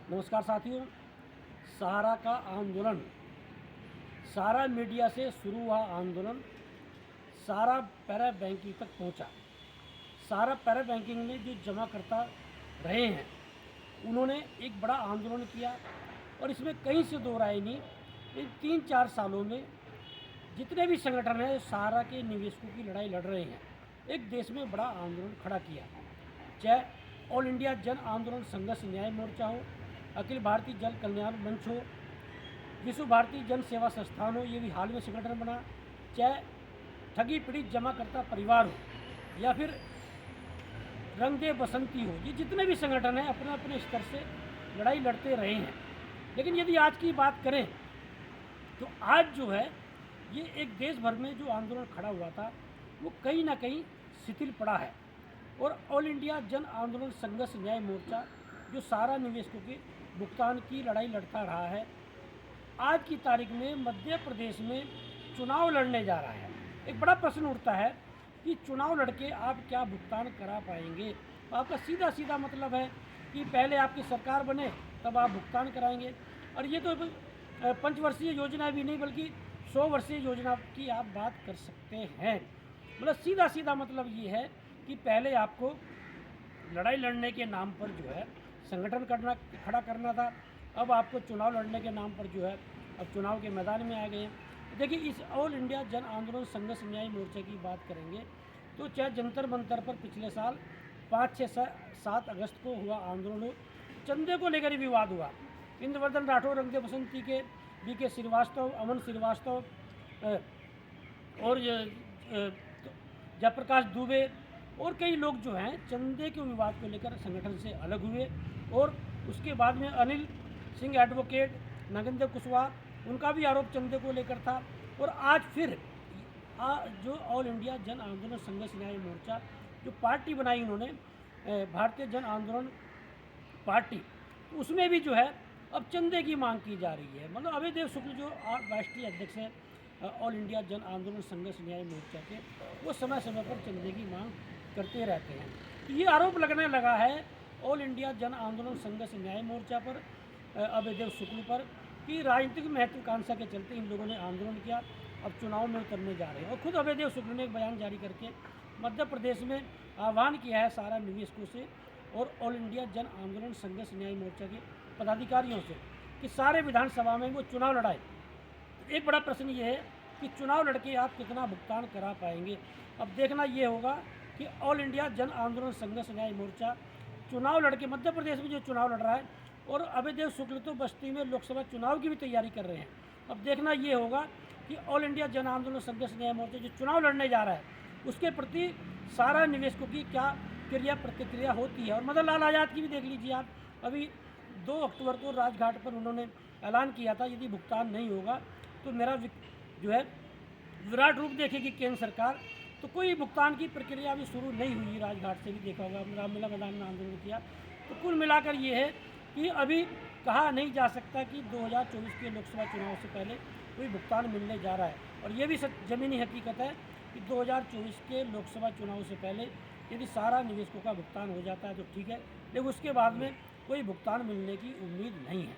नमस्कार साथियों। सहारा का आंदोलन, सारा मीडिया से शुरू हुआ आंदोलन सारा पैरा बैंकिंग तक पहुंचा। सारा पैरा बैंकिंग में जो जमाकर्ता रहे हैं उन्होंने एक बड़ा आंदोलन किया और इसमें कहीं से दो राय नहीं। इन 3-4 सालों में जितने भी संगठन हैं सहारा के निवेशकों की लड़ाई लड़ रहे हैं, एक देश में बड़ा आंदोलन खड़ा किया। चाहे ऑल इंडिया जन आंदोलन संघर्ष न्याय मोर्चा हो, अखिल भारतीय जल कल्याण मंच हो, विश्व भारती जन सेवा संस्थान हो, ये भी हाल में संगठन बना, चाहे ठगी पीड़ित जमाकर्ता परिवार हो, या फिर रंग दे बसंती हो, ये जितने भी संगठन हैं अपने अपने स्तर से लड़ाई लड़ते रहे हैं। लेकिन यदि आज की बात करें तो आज जो है ये एक देश भर में जो आंदोलन खड़ा हुआ था वो कहीं ना कहीं शिथिल पड़ा है। और ऑल इंडिया जन आंदोलन संघर्ष न्याय मोर्चा जो सारा निवेशकों के भुगतान की लड़ाई लड़ता रहा है, आज की तारीख में मध्य प्रदेश में चुनाव लड़ने जा रहा है। एक बड़ा प्रश्न उठता है कि चुनाव लड़के आप क्या भुगतान करा पाएंगे। आपका सीधा सीधा मतलब है कि पहले आपकी सरकार बने तब आप भुगतान कराएंगे। और ये तो पंचवर्षीय योजना भी नहीं बल्कि 100 वर्षीय योजना की आप बात कर सकते हैं। मतलब सीधा सीधा मतलब ये है कि पहले आपको लड़ाई लड़ने के नाम पर जो है संगठन खड़ा करना था, अब आपको चुनाव लड़ने के नाम पर जो है अब चुनाव के मैदान में आ गए हैं। देखिए, इस ऑल इंडिया जन आंदोलन संघर्ष न्याय मोर्चा की बात करेंगे तो चाहे जंतर मंतर पर पिछले साल 5-6-7 अगस्त को हुआ आंदोलन हो, चंदे को लेकर ही विवाद हुआ। इंद्रवर्धन राठौर, रंगदे बसंती के बीके श्रीवास्तव, अमन श्रीवास्तव और जयप्रकाश दुबे और कई लोग जो हैं चंदे के विवाद को लेकर संगठन से अलग हुए। और उसके बाद में अनिल सिंह एडवोकेट, नागेंद्र कुशवाहा, उनका भी आरोप चंदे को लेकर था। और आज फिर जो ऑल इंडिया जन आंदोलन संघर्ष न्याय मोर्चा जो पार्टी बनाई उन्होंने, भारतीय जन आंदोलन पार्टी, तो उसमें भी जो है अब चंदे की मांग की जा रही है। मतलब अभय देव शुक्ल जो राष्ट्रीय अध्यक्ष है ऑल इंडिया जन आंदोलन संघर्ष न्याय मोर्चा के, वो समय समय पर चंदे की मांग करते रहते हैं। तो ये आरोप लगने लगा है ऑल इंडिया जन आंदोलन संघर्ष न्याय मोर्चा पर, अभय देव शुक्ल पर, कि राजनीतिक महत्वाकांक्षा के चलते इन लोगों ने आंदोलन किया, अब चुनाव में उतरने जा रहे हैं। और खुद अभय देव शुक्ल ने एक बयान जारी करके मध्य प्रदेश में आह्वान किया है सारा निवेशकों से और ऑल इंडिया जन आंदोलन संघर्ष न्याय मोर्चा के पदाधिकारियों से कि सारे विधानसभा में वो चुनाव लड़ाए। एक बड़ा प्रश्न ये है कि चुनाव लड़के आप कितना भुगतान करा पाएंगे। अब देखना ये होगा कि ऑल इंडिया जन आंदोलन संघर्ष न्याय मोर्चा चुनाव लड़के मध्य प्रदेश में जो चुनाव लड़ रहा है, और अभय देव शुक्ल तो बस्ती में लोकसभा चुनाव की भी तैयारी कर रहे हैं। अब देखना ये होगा कि ऑल इंडिया जन आंदोलन संघर्ष न्याय मोर्चा जो चुनाव लड़ने जा रहा है उसके प्रति सारा निवेशकों की क्या क्रिया प्रतिक्रिया होती है। और मदन लाल आज़ाद की भी देख लीजिए आप, अभी 2 अक्टूबर को राजघाट पर उन्होंने ऐलान किया था यदि भुगतान नहीं होगा तो मेरा जो है विराट रूप देखेगी केंद्र सरकार। तो कोई भुगतान की प्रक्रिया अभी शुरू नहीं हुई। राजघाट से भी देखा होगा, रामलीला मैदान में आंदोलन किया। तो कुल मिलाकर ये है कि अभी कहा नहीं जा सकता कि 2024 के लोकसभा चुनाव से पहले कोई भुगतान मिलने जा रहा है। और ये भी ज़मीनी हकीकत है कि 2024 के लोकसभा चुनाव से पहले यदि सारा निवेशकों का भुगतान हो जाता है तो ठीक है, लेकिन उसके बाद में कोई भुगतान मिलने की उम्मीद नहीं है।